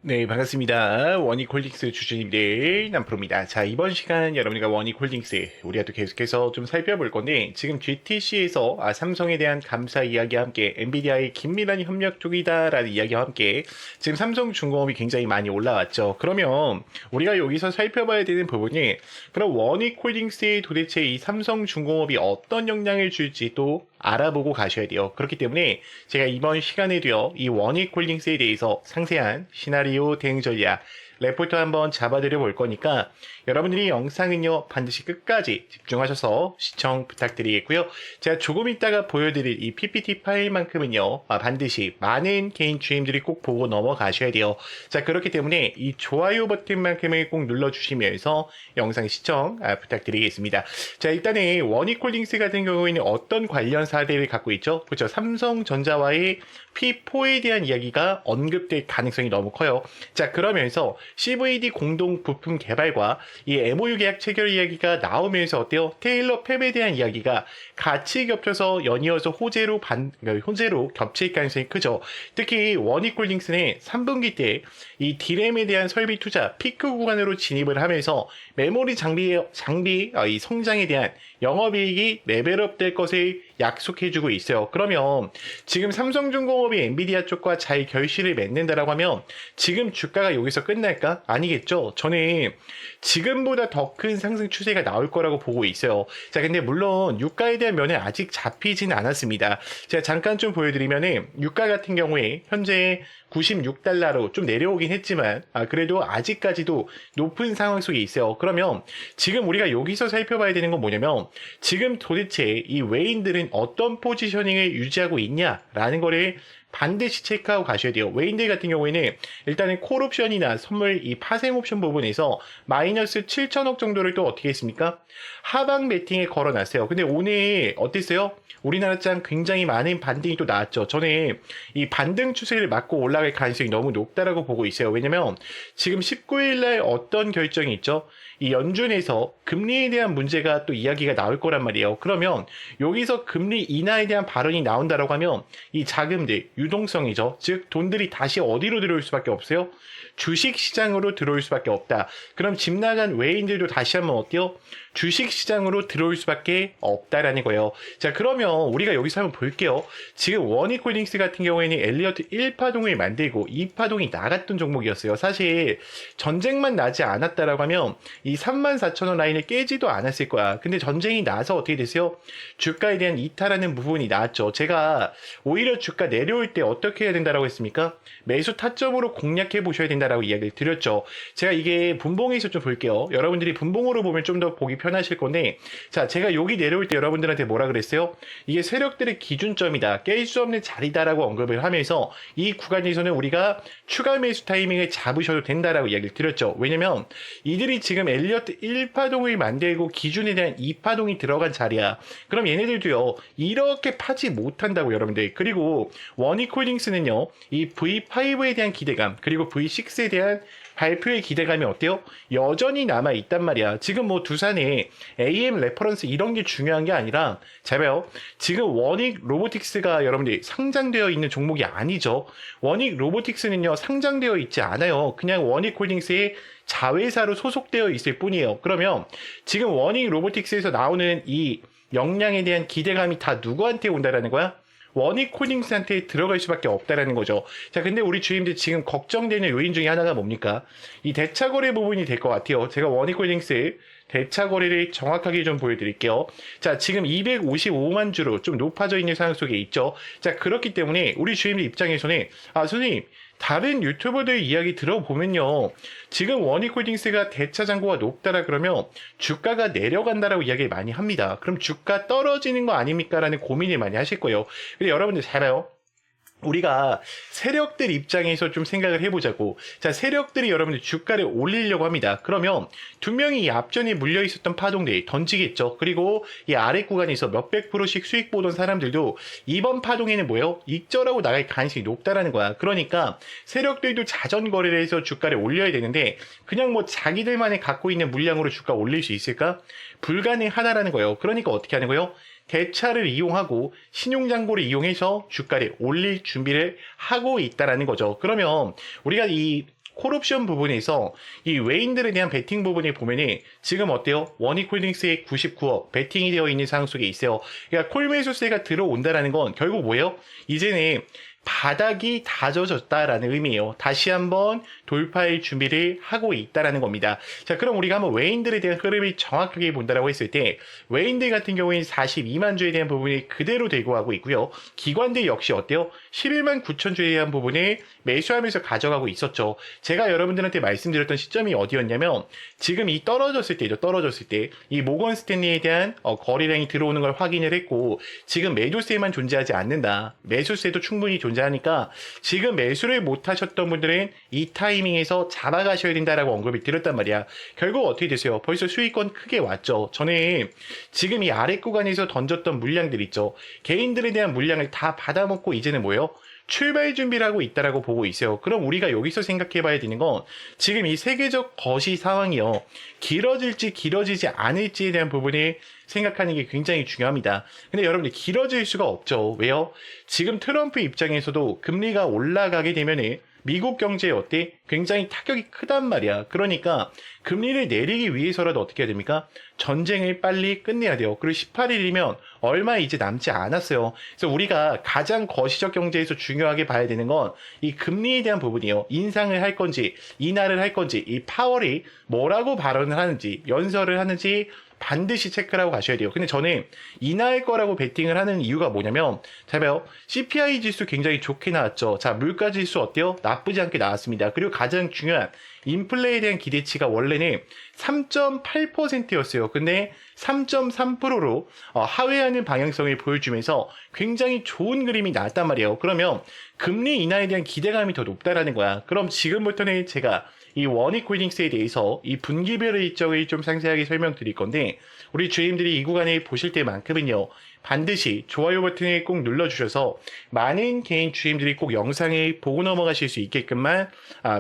네, 반갑습니다. 원익홀딩스 주주님들, 남프로입니다. 자, 이번 시간 여러분과 원익홀딩스, 우리가 또 계속해서 좀 살펴볼 건데, 지금 GTC에서 삼성에 대한 감사 이야기와 함께, 엔비디아의 긴밀한 협력 중이다라는 이야기와 함께, 지금 삼성중공업이 굉장히 많이 올라왔죠. 그러면, 우리가 여기서 살펴봐야 되는 부분이, 그럼 원익홀딩스에 도대체 이 삼성중공업이 어떤 영향을 줄지 또 알아보고 가셔야 돼요. 그렇기 때문에 제가 이번 시간에도요, 이 원익홀딩스에 대해서 상세한 시나리오 대응 전략, 레포트 한번 잡아드려 볼 거니까 여러분들이 영상은요 반드시 끝까지 집중하셔서 시청 부탁드리겠고요. 제가 조금 이따가 보여드릴 이 PPT 파일만큼은요 반드시 많은 개인 주임들이 꼭 보고 넘어가셔야 돼요. 자, 그렇기 때문에 이 좋아요 버튼만큼을 꼭 눌러주시면서 영상 시청 부탁드리겠습니다. 자, 일단은 원익홀딩스 같은 경우에는 어떤 관련 사례를 갖고 있죠? 그렇죠. 삼성전자와의 P4에 대한 이야기가 언급될 가능성이 너무 커요. 자, 그러면서 CVD 공동 부품 개발과 이 MOU 계약 체결 이야기가 나오면서 어때요? 테일러 팹에 대한 이야기가 같이 겹쳐서 연이어서 호재로 겹칠 가능성이 크죠. 특히 원익홀딩스는 3분기 때 이 D램에 대한 설비 투자 피크 구간으로 진입을 하면서 메모리 장비 이 성장에 대한 영업이익이 레벨업 될 것을 약속해주고 있어요. 그러면 지금 삼성중공업이 엔비디아 쪽과 잘 결실을 맺는다라고 하면 지금 주가가 여기서 끝날까? 아니겠죠. 저는 지금보다 더 큰 상승 추세가 나올 거라고 보고 있어요. 자, 근데 물론 유가에 대한 면은 아직 잡히진 않았습니다. 제가 잠깐 좀 보여드리면은 유가 같은 경우에 현재 96달러로 좀 내려오긴 했지만 그래도 아직까지도 높은 상황 속에 있어요. 그러면 지금 우리가 여기서 살펴봐야 되는 건 뭐냐면 지금 도대체 이 외인들은 어떤 포지셔닝을 유지하고 있냐라는 거를 반드시 체크하고 가셔야 돼요. 외인들 같은 경우에는 일단은 콜옵션이나 선물 이 파생 옵션 부분에서 마이너스 7천억 정도를 또 어떻게 했습니까? 하방 매팅에 걸어놨어요. 근데 오늘 어땠어요? 우리나라 장 굉장히 많은 반등이 또 나왔죠. 저는 이 반등 추세를 막고 올라갈 가능성이 너무 높다라고 보고 있어요. 왜냐면 지금 19일날 어떤 결정이 있죠? 이 연준에서 금리에 대한 문제가 또 이야기가 나올 거란 말이에요. 그러면 여기서 금리 인하에 대한 발언이 나온다라고 하면 이 자금들, 유동성이죠. 즉 돈들이 다시 어디로 들어올 수밖에 없어요? 주식시장으로 들어올 수밖에 없다. 그럼 집 나간 외인들도 다시 한번 어때요? 주식시장으로 들어올 수밖에 없다라는 거예요. 자, 그러면 우리가 여기서 한번 볼게요. 지금 원익홀딩스 같은 경우에는 엘리어트 1파동을 만들고 2파동이 나갔던 종목이었어요. 사실 전쟁만 나지 않았다라고 하면 이 34,000원 라인을 깨지도 않았을 거야. 근데 전쟁이 나서 어떻게 됐어요? 주가에 대한 이탈하는 부분이 나왔죠. 제가 오히려 주가 내려올 때 어떻게 해야 된다라고 했습니까? 매수 타점으로 공략해 보셔야 된다라고 이야기를 드렸죠. 제가 이게 분봉에서 좀 볼게요. 여러분들이 분봉으로 보면 좀 더 보기 편하실 건데, 자, 제가 여기 내려올 때 여러분들한테 뭐라 그랬어요? 이게 세력들의 기준점이다, 깰 수 없는 자리다라고 언급을 하면서 이 구간에서는 우리가 추가 매수 타이밍을 잡으셔도 된다라고 이야기를 드렸죠. 왜냐면 이들이 지금 엘리어트 1파동을 만들고 기준에 대한 2파동이 들어간 자리야. 그럼 얘네들도요 이렇게 파지 못한다고 여러분들. 그리고 원익홀딩스는요 이 V5에 대한 기대감 그리고 V6에 대한 발표의 기대감이 어때요? 여전히 남아있단 말이야. 지금 뭐 두산에 AM 레퍼런스 이런 게 중요한 게 아니라 잘 봐요. 지금 원익 로보틱스가 여러분들 상장되어 있는 종목이 아니죠. 원익 로보틱스는요 상장되어 있지 않아요. 그냥 원익홀딩스의 자회사로 소속되어 있을 뿐이에요. 그러면 지금 원익 로보틱스에서 나오는 이 역량에 대한 기대감이 다 누구한테 온다라는 거야? 원익홀딩스한테 들어갈 수밖에 없다라는 거죠. 자, 근데 우리 주임들 지금 걱정되는 요인 중에 하나가 뭡니까? 이 대차거래 부분이 될 것 같아요. 제가 원익홀딩스 대차거래를 정확하게 좀 보여드릴게요. 자, 지금 255만 주로 좀 높아져 있는 상황 속에 있죠. 자, 그렇기 때문에 우리 주임들 입장에서는 선생님 다른 유튜버들 이야기 들어보면요. 지금 원익홀딩스가 대차 잔고가 높다라 그러면 주가가 내려간다라고 이야기를 많이 합니다. 그럼 주가 떨어지는 거 아닙니까? 라는 고민을 많이 하실 거예요. 근데 여러분들 잘 봐요. 우리가 세력들 입장에서 좀 생각을 해보자고. 자, 세력들이 여러분들 주가를 올리려고 합니다. 그러면 두 명이 이 앞전에 물려 있었던 파동들이 던지겠죠. 그리고 이 아래 구간에서 몇백 프로씩 수익 보던 사람들도 이번 파동에는 뭐예요? 익절하고 나갈 가능성이 높다라는 거야. 그러니까 세력들도 자전 거래를 해서 주가를 올려야 되는데 그냥 뭐 자기들만이 갖고 있는 물량으로 주가 올릴 수 있을까? 불가능하다라는 거예요. 그러니까 어떻게 하는 거예요? 대차를 이용하고 신용잔고를 이용해서 주가를 올릴 준비를 하고 있다라는 거죠. 그러면 우리가 이 콜옵션 부분에서 이 외인들에 대한 베팅 부분에 보면은 지금 어때요? 원익홀딩스의 99억 베팅이 되어 있는 상황 속에 있어요. 그러니까 콜매수세가 들어온다라는 건 결국 뭐예요? 이제는 바닥이 다져졌다라는 의미예요. 다시 한번 돌파할 준비를 하고 있다라는 겁니다. 자, 그럼 우리가 한번 외인들에 대한 흐름을 정확하게 본다라고 했을 때 외인들 같은 경우에는 42만 주에 대한 부분이 그대로 되고 가고 있고요. 기관들 역시 어때요? 11만 9천 주에 대한 부분을 매수하면서 가져가고 있었죠. 제가 여러분들한테 말씀드렸던 시점이 어디였냐면 지금 이 떨어졌을 때죠. 떨어졌을 때 이 모건 스탠리에 대한 거래량이 들어오는 걸 확인을 했고 지금 매도세만 존재하지 않는다. 매수세도 충분히 존재하니까 지금 매수를 못 하셨던 분들은 이 타이밍에서 잡아가셔야 된다라고 언급을 드렸단 말이야. 결국 어떻게 되세요? 벌써 수익권 크게 왔죠. 저는 지금 이 아래 구간에서 던졌던 물량들 있죠. 개인들에 대한 물량을 다 받아먹고 이제는 뭐예요? 출발 준비를 하고 있다라고 보고 있어요. 그럼 우리가 여기서 생각해 봐야 되는 건 지금 이 세계적 거시 상황이요. 길어질지 길어지지 않을지에 대한 부분을 생각하는 게 굉장히 중요합니다. 근데 여러분들 길어질 수가 없죠. 왜요? 지금 트럼프 입장에서도 금리가 올라가게 되면은 미국 경제에 어때? 굉장히 타격이 크단 말이야. 그러니까 금리를 내리기 위해서라도 어떻게 해야 됩니까? 전쟁을 빨리 끝내야 돼요. 그리고 18일이면 얼마 이제 남지 않았어요. 그래서 우리가 가장 거시적 경제에서 중요하게 봐야 되는 건 이 금리에 대한 부분이에요. 인상을 할 건지, 인하를 할 건지, 이 파월이 뭐라고 발언을 하는지, 연설을 하는지 반드시 체크를 하고 가셔야 돼요. 근데 저는 인하할 거라고 베팅을 하는 이유가 뭐냐면, 잘 봐요. CPI 지수 굉장히 좋게 나왔죠. 자, 물가 지수 어때요? 나쁘지 않게 나왔습니다. 그리고 가장 중요한 인플레에 대한 기대치가 원래는 3.8%였어요. 근데 3.3%로 하회하는 방향성을 보여주면서 굉장히 좋은 그림이 나왔단 말이에요. 그러면 금리 인하에 대한 기대감이 더 높다라는 거야. 그럼 지금부터는 제가 이 원익홀딩스에 대해서 이 분기별 일정을 좀 상세하게 설명드릴 건데 우리 주임들이 이 구간에 보실 때만큼은요. 반드시 좋아요 버튼을 꼭 눌러주셔서 많은 개인 주임들이 꼭 영상을 보고 넘어가실 수 있게끔만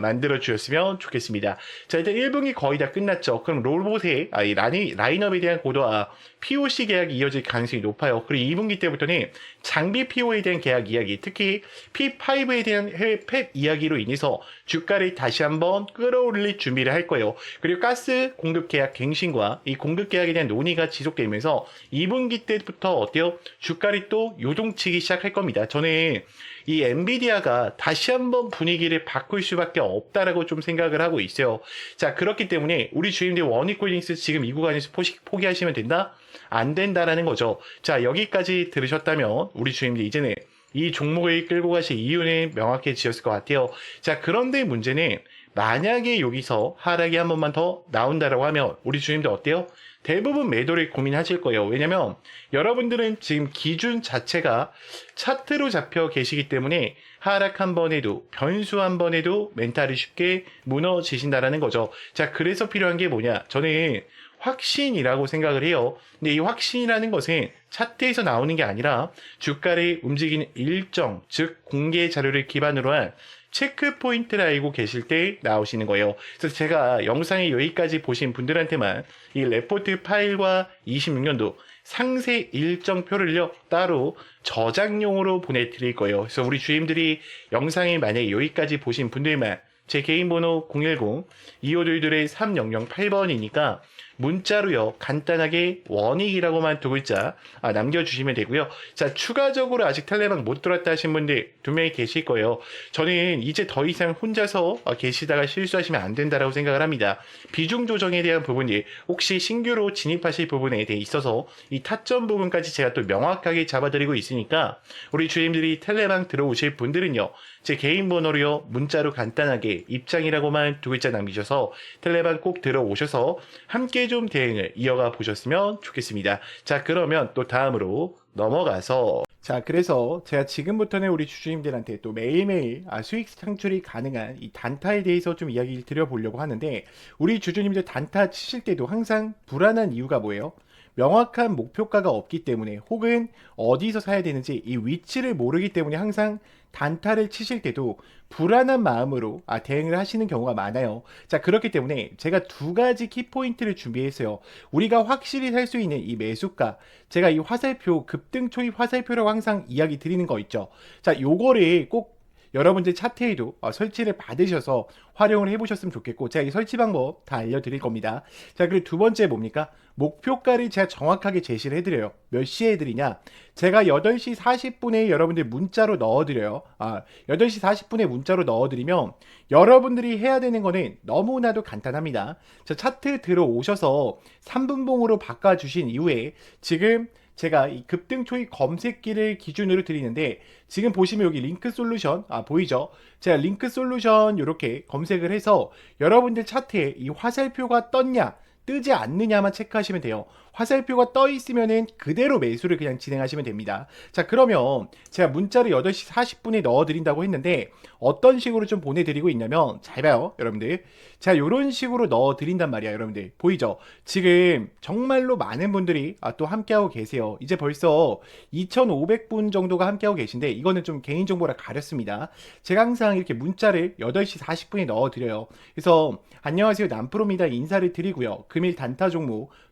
만들어 주셨으면 좋겠습니다. 자, 일단 1분기 거의 다 끝났죠. 그럼 롤봇의 라인업에 대한 고도화 POC 계약이 이어질 가능성이 높아요. 그리고 2분기 때부터는 장비 PO에 대한 계약 이야기, 특히 P5에 대한 해외 팹 이야기로 인해서 주가를 다시 한번 끌어올릴 준비를 할 거예요. 그리고 가스 공급 계약 갱신과 이 공급 계약에 대한 논의가 지속되면서 2분기 때부터 어때요? 주가를 또 요동치기 시작할 겁니다. 저는 이 엔비디아가 다시 한번 분위기를 바꿀 수밖에 없다라고 좀 생각을 하고 있어요. 자, 그렇기 때문에 우리 주임들 원익홀딩스 지금 이 구간에서 포기하시면 된다? 안 된다라는 거죠. 자, 여기까지 들으셨다면 우리 주임들 이제는 이 종목을 끌고 가실 이유는 명확해지셨을 것 같아요. 자, 그런데 문제는 만약에 여기서 하락이 한 번만 더 나온다라고 하면 우리 주임들 어때요? 대부분 매도를 고민하실 거예요. 왜냐면 여러분들은 지금 기준 자체가 차트로 잡혀 계시기 때문에 하락 한 번에도 변수 한 번에도 멘탈이 쉽게 무너지신다라는 거죠. 자, 그래서 필요한 게 뭐냐? 저는 확신이라고 생각을 해요. 근데 이 확신이라는 것은 차트에서 나오는 게 아니라 주가를 움직이는 일정, 즉 공개 자료를 기반으로 한 체크 포인트를 알고 계실 때 나오시는 거예요. 그래서 제가 영상에 여기까지 보신 분들한테만 이 레포트 파일과 26년도 상세 일정표를요 따로 저장용으로 보내드릴 거예요. 그래서 우리 주임들이 영상에 만약에 여기까지 보신 분들만 제 개인 번호 010-2522-3008번이니까 문자로요 간단하게 원익이라고만 두 글자 남겨주시면 되고요. 자, 추가적으로 아직 텔레방 못 들어왔다 하신 분들 2명이 계실 거예요. 저는 이제 더 이상 혼자서 계시다가 실수하시면 안 된다라고 생각을 합니다. 비중 조정에 대한 부분이 혹시 신규로 진입하실 부분에 대해 있어서 이 타점 부분까지 제가 또 명확하게 잡아드리고 있으니까 우리 주임들이 텔레방 들어오실 분들은요 제 개인 번호로요 문자로 간단하게 입장이라고만 두 글자 남기셔서 텔레방 꼭 들어오셔서 함께 좀 대응을 이어가 보셨으면 좋겠습니다. 자, 그러면 또 다음으로 넘어가서 자, 그래서 제가 지금부터는 우리 주주님들한테 또 매일매일 수익 창출이 가능한 이 단타에 대해서 좀 이야기를 드려보려고 하는데 우리 주주님들 단타 치실 때도 항상 불안한 이유가 뭐예요? 명확한 목표가가 없기 때문에 혹은 어디서 사야 되는지 이 위치를 모르기 때문에 항상 단타를 치실 때도 불안한 마음으로 대응을 하시는 경우가 많아요. 자, 그렇기 때문에 제가 두 가지 키포인트를 준비했어요. 우리가 확실히 살 수 있는 이 매수가, 제가 이 화살표, 급등 초입 화살표라고 항상 이야기 드리는 거 있죠. 자, 요거를 꼭 여러분들 차트에도 설치를 받으셔서 활용을 해보셨으면 좋겠고, 제가 이 설치 방법 다 알려드릴 겁니다. 자, 그리고 두 번째 뭡니까? 목표가를 제가 정확하게 제시를 해드려요. 몇 시에 해드리냐? 제가 8시 40분에 여러분들 문자로 넣어드려요. 8시 40분에 문자로 넣어드리면 여러분들이 해야 되는 거는 너무나도 간단합니다. 자, 차트 들어오셔서 3분봉으로 바꿔주신 이후에 지금 제가 이 급등 초입 검색기를 기준으로 드리는데, 지금 보시면 여기 링크 솔루션 보이죠? 제가 링크 솔루션 이렇게 검색을 해서 여러분들 차트에 이 화살표가 떴냐 뜨지 않느냐만 체크하시면 돼요. 화살표가 떠 있으면은 그대로 매수를 그냥 진행하시면 됩니다. 자, 그러면 제가 문자를 8시 40분에 넣어 드린다고 했는데 어떤 식으로 좀 보내드리고 있냐면, 잘 봐요 여러분들. 자, 요런 식으로 넣어 드린단 말이야. 여러분들 보이죠? 지금 정말로 많은 분들이 또 함께하고 계세요. 이제 벌써 2,500분 정도가 함께하고 계신데, 이거는 좀 개인정보라 가렸습니다. 제가 항상 이렇게 문자를 8시 40분에 넣어 드려요. 그래서 안녕하세요 남프로입니다 인사를 드리고요, 금일 단타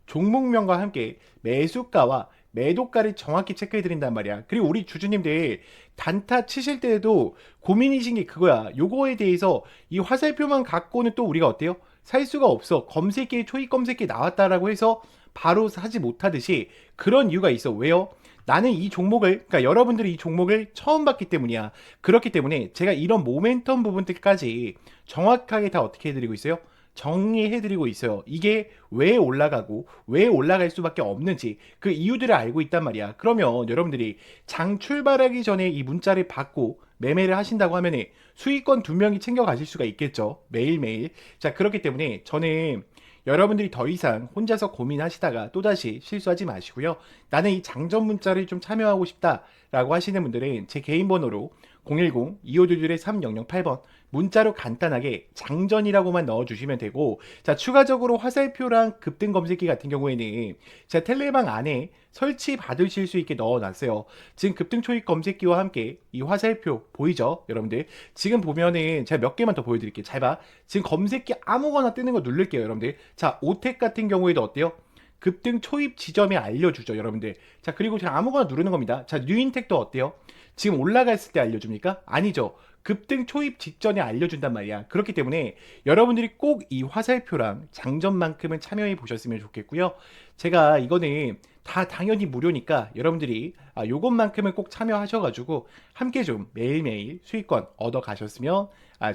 종목명과 함께 매수가와 매도가를 정확히 체크해 드린단 말이야. 그리고 우리 주주님들 단타 치실 때에도 고민이신 게 그거야. 요거에 대해서 이 화살표만 갖고는 또 우리가 어때요? 살 수가 없어. 검색기에 초입 검색기 나왔다라고 해서 바로 사지 못하듯이 그런 이유가 있어. 왜요? 나는 이 종목을, 그러니까 여러분들이 이 종목을 처음 봤기 때문이야. 그렇기 때문에 제가 이런 모멘텀 부분들까지 정확하게 다 어떻게 해드리고 있어요? 정리해드리고 있어요. 이게 왜 올라가고 왜 올라갈 수밖에 없는지 그 이유들을 알고 있단 말이야. 그러면 여러분들이 장 출발하기 전에 이 문자를 받고 매매를 하신다고 하면 수익권 2명이 챙겨 가실 수가 있겠죠. 매일매일. 자, 그렇기 때문에 저는 여러분들이 더 이상 혼자서 고민하시다가 또다시 실수하지 마시고요. 나는 이 장전 문자를 좀 참여하고 싶다라고 하시는 분들은 제 개인 번호로 010-2522-3008번 문자로 간단하게 장전이라고만 넣어주시면 되고, 자, 추가적으로 화살표랑 급등 검색기 같은 경우에는 제가 텔레방 안에 설치 받으실 수 있게 넣어놨어요. 지금 급등 초입 검색기와 함께 이 화살표 보이죠 여러분들? 지금 보면은 제가 몇 개만 더 보여드릴게요. 잘 봐. 지금 검색기 아무거나 뜨는 거 누를게요 여러분들. 자, 오텍 같은 경우에도 어때요? 급등 초입 지점에 알려주죠 여러분들. 자, 그리고 제가 아무거나 누르는 겁니다. 자, 뉴인텍도 어때요? 지금 올라갔을 때 알려줍니까? 아니죠. 급등 초입 직전에 알려준단 말이야. 그렇기 때문에 여러분들이 꼭 이 화살표랑 장전만큼은 참여해 보셨으면 좋겠고요. 제가 이거는 다 당연히 무료니까 여러분들이 요것만큼은 꼭 참여하셔가지고 함께 좀 매일매일 수익권 얻어 가셨으면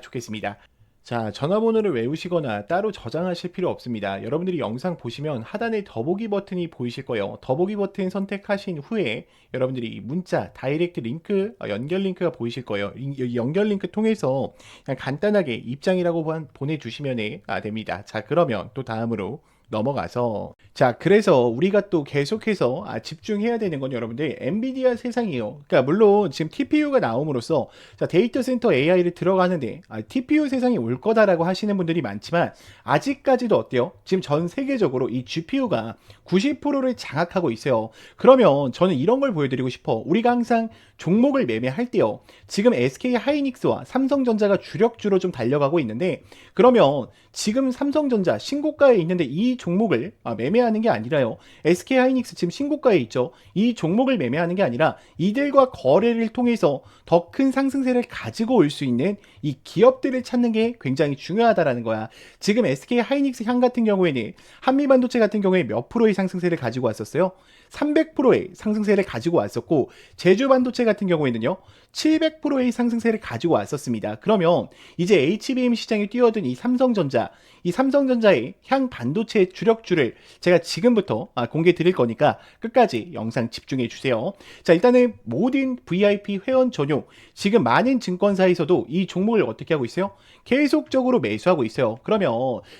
좋겠습니다. 자, 전화번호를 외우시거나 따로 저장하실 필요 없습니다. 여러분들이 영상 보시면 하단에 더보기 버튼이 보이실 거예요. 더보기 버튼 선택하신 후에 여러분들이 문자, 다이렉트 링크, 연결 링크가 보이실 거예요. 이 연결 링크 통해서 그냥 간단하게 입장이라고 보내주시면 됩니다. 자, 그러면 또 다음으로 넘어가서, 자, 그래서 우리가 또 계속해서 집중해야 되는 건 여러분들 엔비디아 세상이에요. 그러니까 물론 지금 TPU가 나옴으로써 자, 데이터 센터 AI를 들어가는데 TPU 세상이 올 거다라고 하시는 분들이 많지만 아직까지도 어때요? 지금 전 세계적으로 이 GPU가 90%를 장악하고 있어요. 그러면 저는 이런 걸 보여드리고 싶어. 우리가 항상 종목을 매매할 때요, 지금 SK 하이닉스와 삼성전자가 주력주로 좀 달려가고 있는데, 그러면 지금 삼성전자 신고가에 있는데 이 종목을 매매하는 게 아니라요, SK 하이닉스 지금 신고가에 있죠. 이 종목을 매매하는 게 아니라 이들과 거래를 통해서 더 큰 상승세를 가지고 올 수 있는 이 기업들을 찾는 게 굉장히 중요하다라는 거야. 지금 SK 하이닉스 향 같은 경우에는 한미반도체 같은 경우에 몇 프로의 상승세를 가지고 왔었어요? 300%의 상승세를 가지고 왔었고, 제주반도체 같은 경우에는요 700%의 상승세를 가지고 왔었습니다. 그러면 이제 HBM 시장에 뛰어든 이 삼성전자의 향 반도체 주력주를 제가 지금부터 공개 드릴 거니까 끝까지 영상 집중해 주세요. 자, 일단은 모든 VIP 회원 전용, 지금 많은 증권사에서도 이 종목을 어떻게 하고 있어요? 계속적으로 매수하고 있어요. 그러면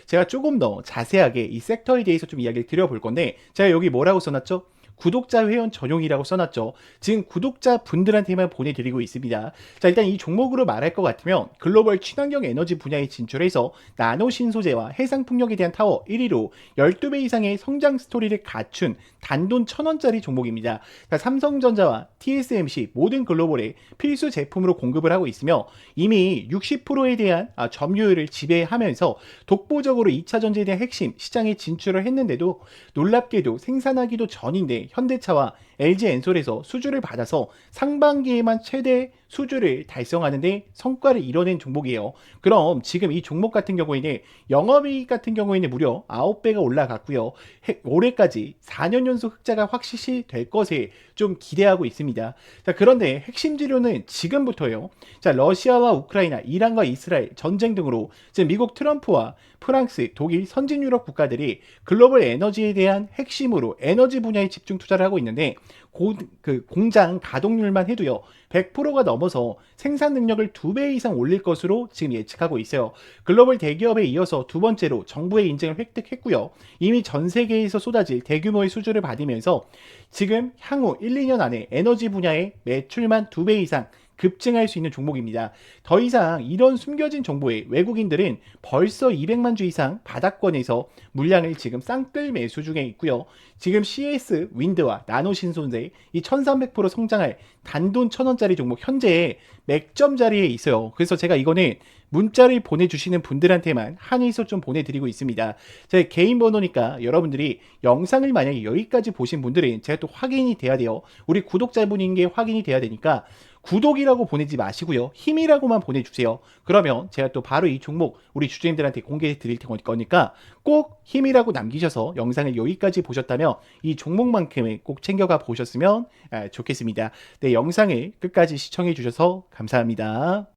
제가 조금 더 자세하게 이 섹터에 대해서 좀 이야기를 드려볼 건데, 제가 여기 뭐라고 써놨죠? 구독자 회원 전용이라고 써놨죠. 지금 구독자 분들한테만 보내드리고 있습니다. 자, 일단 이 종목으로 말할 것 같으면 글로벌 친환경 에너지 분야에 진출해서 나노 신소재와 해상 풍력에 대한 타워 1위로 12배 이상의 성장 스토리를 갖춘 단돈 1,000원짜리 종목입니다. 자, 삼성전자와 TSMC 모든 글로벌에 필수 제품으로 공급을 하고 있으며 이미 60%에 대한 점유율을 지배하면서 독보적으로 2차 전지에 대한 핵심 시장에 진출을 했는데도 놀랍게도 생산하기도 전인데 현대차와 LG 엔솔에서 수주를 받아서 상반기에만 최대 수주를 달성하는데 성과를 이뤄낸 종목이에요. 그럼 지금 이 종목 같은 경우에는 영업이익 같은 경우에는 무려 9배가 올라갔고요. 올해까지 4년 연속 흑자가 확실시 될 것에 좀 기대하고 있습니다. 자, 그런데 핵심 지료는 지금부터예요. 자, 러시아와 우크라이나, 이란과 이스라엘 전쟁 등으로 지금 미국 트럼프와 프랑스, 독일, 선진 유럽 국가들이 글로벌 에너지에 대한 핵심으로 에너지 분야에 집중 투자를 하고 있는데 공장 가동률만 해도요 100%가 넘어서 생산 능력을 2배 이상 올릴 것으로 지금 예측하고 있어요. 글로벌 대기업에 이어서 두 번째로 정부의 인증을 획득했고요. 이미 전 세계에서 쏟아질 대규모의 수주를 받으면서 지금 향후 1, 2년 안에 에너지 분야의 매출만 2배 이상 급증할 수 있는 종목입니다. 더 이상 이런 숨겨진 정보에 외국인들은 벌써 200만 주 이상 바닥권에서 물량을 지금 쌍끌 매수 중에 있고요. 지금 CS 윈드와 나노 신손세 이 1300% 성장할 단돈 1000원짜리 종목 현재 맥점 자리에 있어요. 그래서 제가 이거는 문자를 보내주시는 분들한테만 한해서 좀 보내드리고 있습니다. 제 개인 번호니까 여러분들이 영상을 만약에 여기까지 보신 분들은 제가 또 확인이 돼야 돼요. 우리 구독자분인 게 확인이 돼야 되니까 구독이라고 보내지 마시고요. 힘이라고만 보내주세요. 그러면 제가 또 바로 이 종목 우리 주주님들한테 공개해 드릴 거니까 꼭 힘이라고 남기셔서 영상을 여기까지 보셨다면 이 종목만큼은 꼭 챙겨가 보셨으면 좋겠습니다. 네, 영상을 끝까지 시청해 주셔서 감사합니다.